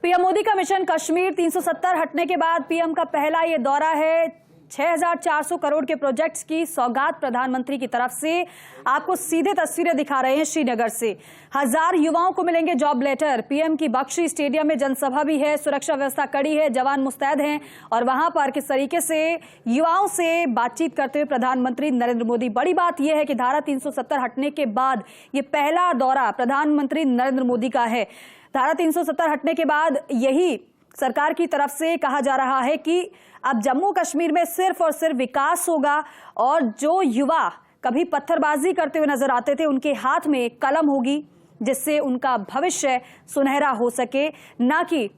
PM Modi का mission Kashmir 370 हटने के बाद पीएम का पहला ये दौरा है। 6400 करोड़ के प्रोजेक्ट्स की सौगात प्रधानमंत्री की तरफ से। आपको सीधे तस्वीरें दिखा रहे हैं श्रीनगर से। 1000 युवाओं को मिलेंगे जॉब लेटर। पीएम की बख्शी स्टेडियम में जनसभा भी है, सुरक्षा व्यवस्था कड़ी है, जवान मुस्तैद हैं और वहां पर किस तरीके से युवाओं से बातचीत करते हुए प्रधानमंत्री नरेंद्र मोदी। बड़ी बात यह है कि धारा 370 हटने के बाद ये पहला दौरा प्रधानमंत्री नरेंद्र मोदी का है। धारा 370 हटने के बाद यही सरकार की तरफ से कहा जा रहा है कि अब जम्मू कश्मीर में सिर्फ और सिर्फ विकास होगा और जो युवा कभी पत्थरबाजी करते हुए नजर आते थे उनके हाथ में कलम होगी जिससे उनका भविष्य सुनहरा हो सके, ना कि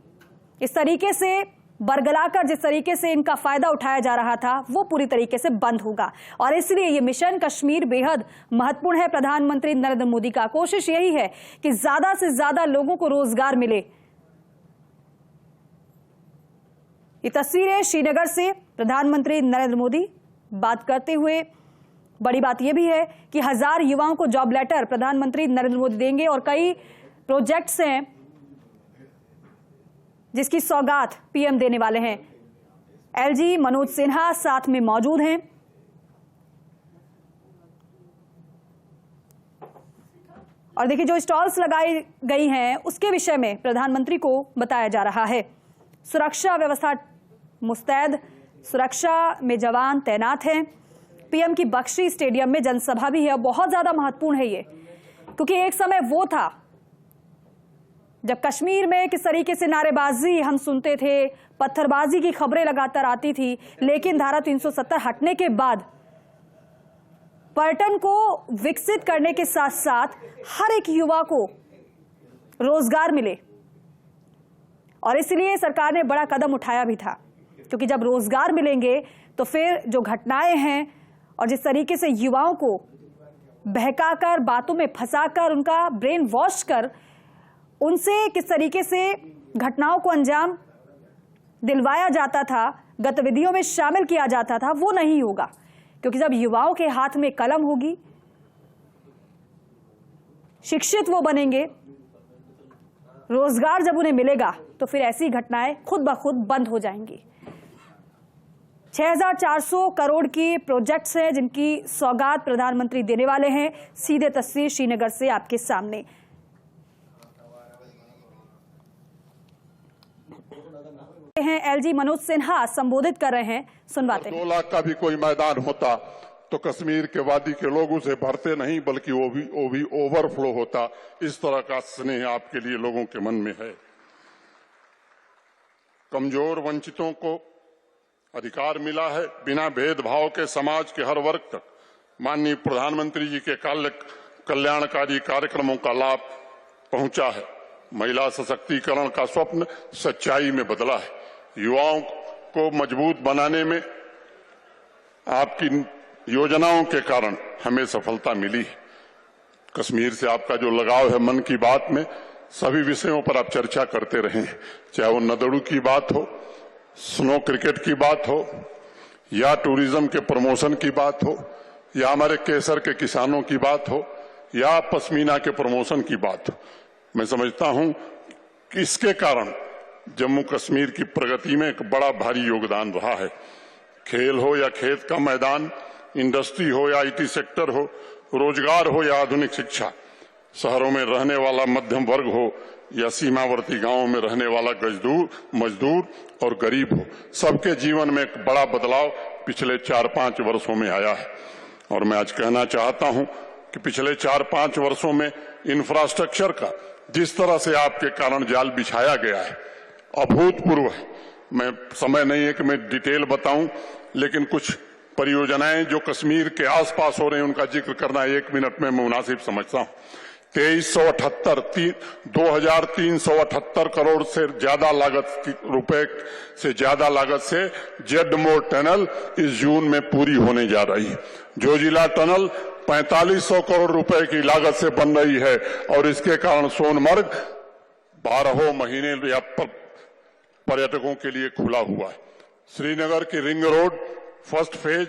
इस तरीके से बरगलाकर जिस तरीके से इनका फायदा उठाया जा रहा था वो पूरी तरीके से बंद होगा। और इसलिए ये मिशन कश्मीर बेहद महत्वपूर्ण है। प्रधानमंत्री नरेंद्र मोदी का कोशिश यही है कि ज्यादा से ज्यादा लोगों को रोजगार मिले। ये तस्वीरें श्रीनगर से प्रधानमंत्री नरेंद्र मोदी बात करते हुए। बड़ी बात यह भी है कि 1000 युवाओं को जॉब लेटर प्रधानमंत्री नरेंद्र मोदी देंगे और कई प्रोजेक्ट्स हैं जिसकी सौगात पीएम देने वाले हैं। एलजी मनोज सिन्हा साथ में मौजूद हैं। और देखिए जो स्टॉल्स लगाई गई हैं उसके विषय में प्रधानमंत्री को बताया जा रहा है। सुरक्षा व्यवस्था मुस्तैद, सुरक्षा में जवान तैनात हैं। पीएम की बख्शी स्टेडियम में जनसभा भी है। बहुत ज्यादा महत्वपूर्ण है ये, क्योंकि एक समय वो था जब कश्मीर में किस तरीके से नारेबाजी हम सुनते थे, पत्थरबाजी की खबरें लगातार आती थी, लेकिन धारा 370 हटने के बाद पर्यटन को विकसित करने के साथ साथ हर एक युवा को रोजगार मिले। और इसलिए सरकार ने बड़ा कदम उठाया भी था, क्योंकि जब रोजगार मिलेंगे तो फिर जो घटनाएं हैं और जिस तरीके से युवाओं को बहकाकर, बातों में फंसाकर, उनका ब्रेन वॉश कर उनसे किस तरीके से घटनाओं को अंजाम दिलवाया जाता था, गतिविधियों में शामिल किया जाता था, वो नहीं होगा। क्योंकि जब युवाओं के हाथ में कलम होगी, शिक्षित वो बनेंगे, रोजगार जब उन्हें मिलेगा तो फिर ऐसी घटनाएं खुद ब खुद बंद हो जाएंगी। 6400 करोड़ की प्रोजेक्ट्स हैं जिनकी सौगात प्रधानमंत्री देने वाले हैं। सीधे तस्वीर श्रीनगर से आपके सामने। हैं एलजी मनोज सिन्हा संबोधित कर रहे हैं, सुनवाते हैं। 2 लाख का भी कोई मैदान होता तो कश्मीर के वादी के लोग उसे भरते नहीं, बल्कि वो भी ओवरफ्लो होता। इस तरह का स्नेह आपके लिए लोगों के मन में है। कमजोर वंचितों को अधिकार मिला है। बिना भेदभाव के समाज के हर वर्ग तक माननीय प्रधानमंत्री जी के कल्याणकारी कार्यक्रमों का लाभ पहुंचा है। महिला सशक्तिकरण का स्वप्न सच्चाई में बदला है। युवाओं को मजबूत बनाने में आपकी योजनाओं के कारण हमें सफलता मिली है। कश्मीर से आपका जो लगाव है, मन की बात में सभी विषयों पर आप चर्चा करते रहे हैं, चाहे वो नदड़ू की बात हो, स्नो क्रिकेट की बात हो, या टूरिज्म के प्रमोशन की बात हो, या हमारे केसर के किसानों की बात हो, या पश्मीना के प्रमोशन की बात हो। मैं समझता हूं कि इसके कारण जम्मू कश्मीर की प्रगति में एक बड़ा भारी योगदान रहा है। खेल हो या खेत का मैदान, इंडस्ट्री हो या आईटी सेक्टर हो, रोजगार हो या आधुनिक शिक्षा, शहरों में रहने वाला मध्यम वर्ग हो या सीमावर्ती गांवों में रहने वाला मजदूर और गरीब हो, सबके जीवन में एक बड़ा बदलाव पिछले 4-5 वर्षों में आया है। और मैं आज कहना चाहता हूं कि पिछले 4-5 वर्षों में इंफ्रास्ट्रक्चर का जिस तरह से आपके कारण जाल बिछाया गया है, अभूतपूर्व है। मैं समय नहीं है कि मैं डिटेल बताऊं, लेकिन कुछ परियोजनाएं जो कश्मीर के आसपास हो रही हैं उनका जिक्र करना 1 मिनट में मैं मुनासिब समझता हूं। 2378 करोड़ से ज्यादा रुपए से ज्यादा लागत से जेडमोर टनल इस जून में पूरी होने जा रही है। जोजिला टनल 4500 करोड़ रुपए की लागत से बन रही है और इसके कारण सोनमर्ग 12 महीने या पर्यटकों के लिए खुला हुआ है। श्रीनगर की रिंग रोड फर्स्ट फेज